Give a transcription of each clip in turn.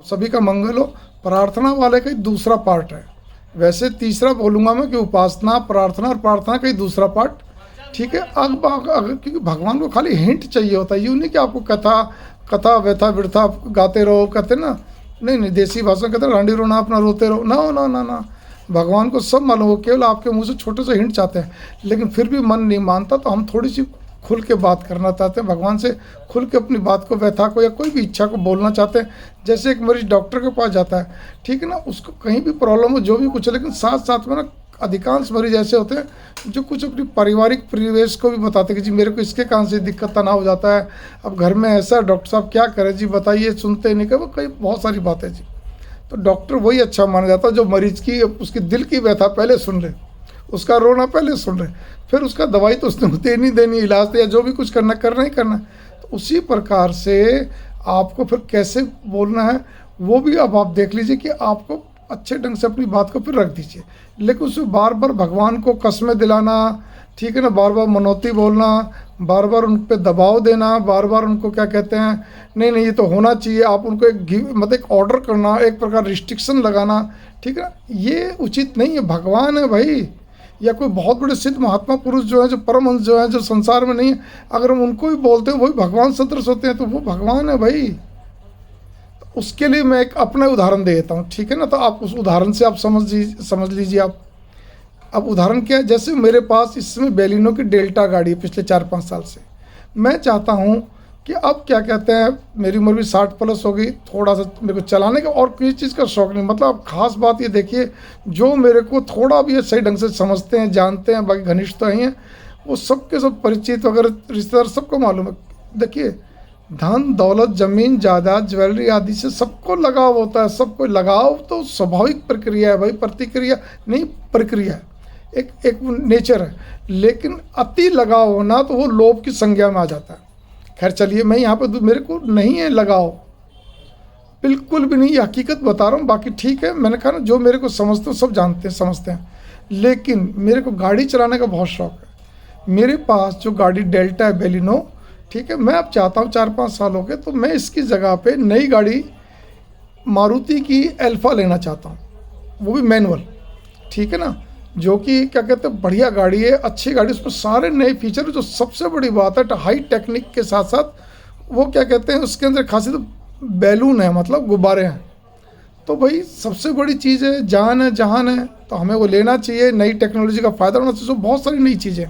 सभी का मंगल हो। प्रार्थना वाले का ही दूसरा पार्ट है। वैसे तीसरा बोलूँगा मैं कि उपासना, प्रार्थना और प्रार्थना का ही दूसरा पार्ट, ठीक है। अगर क्योंकि भगवान को खाली हिंट चाहिए होता है, यूँ नहीं कि आपको कथा व्यथा वृथा गाते रहो, कहते ना, नहीं, देसी भाषा कहते रांडी रोना अपना रोते रहो, ना ना ना ना। भगवान को सब मालूम हो, केवल आपके मुंह से छोटे से हिंट चाहते हैं। लेकिन फिर भी मन नहीं मानता, तो हम थोड़ी सी खुल के बात करना चाहते हैं, भगवान से खुल के अपनी बात को, व्यथा को या कोई भी इच्छा को बोलना चाहते हैं। जैसे एक मरीज डॉक्टर के पास जाता है, ठीक है ना, उसको कहीं भी प्रॉब्लम हो, जो भी कुछ है, लेकिन साथ साथ में ना अधिकांश मरीज ऐसे होते हैं जो कुछ अपनी पारिवारिक परिवेश को भी बताते हैं कि जी मेरे को इसके कारण से दिक्कत तनाव हो जाता है, अब घर में ऐसा, डॉक्टर साहब क्या करें जी बताइए, सुनते नहीं, कहीं कई बहुत सारी बातें जी। तो डॉक्टर वही अच्छा माना जाता है जो मरीज की, उसकी दिल की व्यथा पहले सुन ले, उसका रोना पहले सुन ले, फिर उसका दवाई तो उसने देनी देनी, इलाज या जो भी कुछ करना ही करना। तो उसी प्रकार से आपको फिर कैसे बोलना है वो भी अब आप देख लीजिए कि आपको अच्छे ढंग से अपनी बात को फिर रख दीजिए। लेकिन उसमें बार बार भगवान को कसमें दिलाना, ठीक है ना, बार बार मनौती बोलना, बार बार उन पर दबाव देना, बार बार उनको क्या कहते हैं, नहीं नहीं ये तो होना चाहिए, आप उनको मतलब एक ऑर्डर करना, एक प्रकार रिस्ट्रिक्शन लगाना, ठीक है, ये उचित नहीं है। भगवान है भाई, या कोई बहुत बड़े सिद्ध महात्मा पुरुष जो है, जो परमहंस जो है, जो संसार में नहीं है, अगर हम उनको भी बोलते हैं वही भगवान सदृश होते हैं, तो वो भगवान है भाई। तो उसके लिए मैं एक अपना उदाहरण दे देता हूँ, ठीक है ना। तो आप उस उदाहरण से आप समझ लीजिए आप। अब उदाहरण क्या है, जैसे मेरे पास इस समय बेलिनो की डेल्टा गाड़ी है पिछले 4-5 साल से। मैं चाहता हूँ कि अब क्या कहते हैं, मेरी उम्र भी 60+ हो गई, थोड़ा सा मेरे को चलाने का और किसी चीज़ का शौक़ नहीं। मतलब अब ख़ास बात ये देखिए, जो मेरे को थोड़ा भी सही ढंग से समझते हैं, जानते हैं, बाकी घनिष्ठ तो ही हैं, वो सबके सब परिचित वगैरह रिश्तेदार सबको मालूम है। देखिए, धन दौलत ज़मीन जायदाद ज्वेलरी आदि से सबको लगाव होता है, सबको लगाव तो स्वाभाविक प्रक्रिया है भाई, प्रतिक्रिया नहीं प्रक्रिया है, एक नेचर है। लेकिन अति लगाव होना तो वो लोभ की संज्ञा में आ जाता है। खैर चलिए, मैं यहाँ पे मेरे को नहीं है लगाव, बिल्कुल भी नहीं, ये हकीकत बता रहा हूँ। बाकी ठीक है, मैंने कहा ना, जो मेरे को समझते हैं सब जानते हैं, समझते हैं। लेकिन मेरे को गाड़ी चलाने का बहुत शौक़ है। मेरे पास जो गाड़ी डेल्टा है बेलिनो, ठीक है, मैं अब चाहता हूँ 4-5 साल हो गए, तो मैं इसकी जगह पे नई गाड़ी मारुति की अल्फा लेना चाहता हूँ, वो भी मैनुअल, ठीक है ना, जो कि क्या कहते हैं बढ़िया गाड़ी है, अच्छी गाड़ी, उसमें सारे नए फीचर। जो सबसे बड़ी बात है, हाई टेक्निक के साथ साथ वो क्या कहते हैं, उसके अंदर खासी तो बैलून है, मतलब गुब्बारे हैं। तो भाई सबसे बड़ी चीज़ है, जान है जहान है, तो हमें वो लेना चाहिए। नई टेक्नोलॉजी का फ़ायदा होना चाहिए, बहुत सारी नई चीज़ें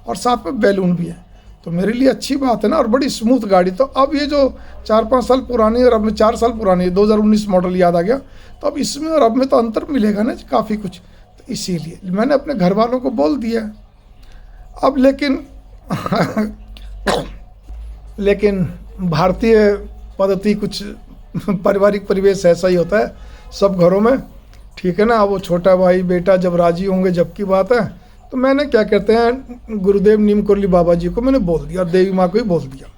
और साथ में बैलून भी है, तो मेरे लिए अच्छी बात है ना, और बड़ी स्मूथ गाड़ी। तो अब ये जो 4-5 साल पुरानी और अब में 4 साल पुरानी है, 2019 मॉडल याद आ गया, तो अब इसमें और अब में तो अंतर मिलेगा ना काफ़ी कुछ। तो इसीलिए मैंने अपने घर वालों को बोल दिया। अब लेकिन भारतीय पद्धति कुछ पारिवारिक परिवेश ऐसा ही होता है सब घरों में, ठीक है ना। अब वो छोटा भाई बेटा जब राजी होंगे जब की बात है, तो मैंने क्या कहते हैं, गुरुदेव नीम कुरली बाबा जी को मैंने बोल दिया, और देवी माँ को ही बोल दिया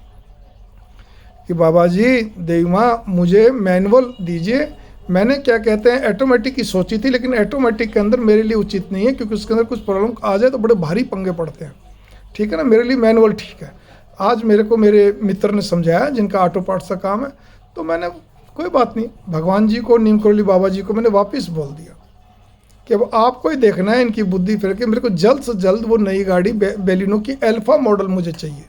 कि बाबा जी, देवी माँ मुझे मैनुअल दीजिए। मैंने क्या कहते हैं ऑटोमेटिक की सोची थी, लेकिन ऑटोमेटिक के अंदर मेरे लिए उचित नहीं है, क्योंकि उसके अंदर कुछ प्रॉब्लम आ जाए तो बड़े भारी पंगे पड़ते हैं, ठीक है ना। मेरे लिए मैनुअल ठीक है। आज मेरे को मेरे मित्र ने समझाया, जिनका ऑटो पार्ट्स का काम है, तो मैंने कोई बात नहीं, भगवान जी को, नीम कुरली बाबा जी को मैंने वापस बोल दिया कि अब आपको ही देखना है इनकी बुद्धि फिर के। मेरे को जल्द से जल्द वो नई गाड़ी बेलिनो की अल्फा मॉडल मुझे चाहिए,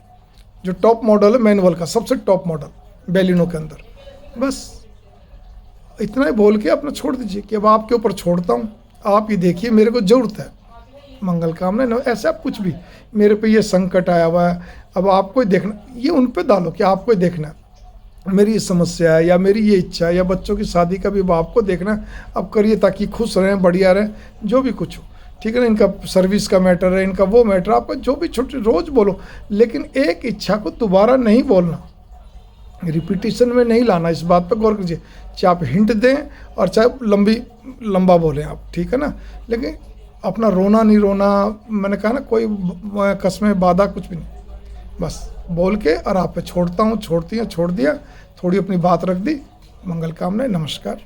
जो टॉप मॉडल है मैनुअल का, सबसे टॉप मॉडल बेलिनो के अंदर। बस इतना ही बोल के अपना छोड़ दीजिए कि अब आपके ऊपर छोड़ता हूँ, आप ही देखिए, मेरे को ज़रूरत है मंगल कामना न ऐसा कुछ भी, मेरे पे ये संकट आया हुआ है, अब आपको ही देखना, ये उन पे डालो कि आपको ही देखना है, मेरी ये समस्या है या मेरी ये इच्छा है, या बच्चों की शादी का भी आपको देखना है। अब करिए ताकि खुश रहें, बढ़िया रहें, जो भी कुछ हो, ठीक है ना। इनका सर्विस का मैटर है, इनका वो मैटर, आपका जो भी छोटे रोज़ बोलो, लेकिन एक इच्छा को दोबारा नहीं बोलना, रिपीटिशन में नहीं लाना। इस बात पर गौर कीजिए, चाहे आप हिंट दें और चाहे लंबा बोलें आप, ठीक है ना। लेकिन अपना रोना नहीं रोना, मैंने कहा ना, कोई कसमें बाधा कुछ भी नहीं, बस बोल के और आप पे छोड़ता हूँ, छोड़ती हैं, छोड़ दिया, थोड़ी अपनी बात रख दी। मंगल कामना, नमस्कार।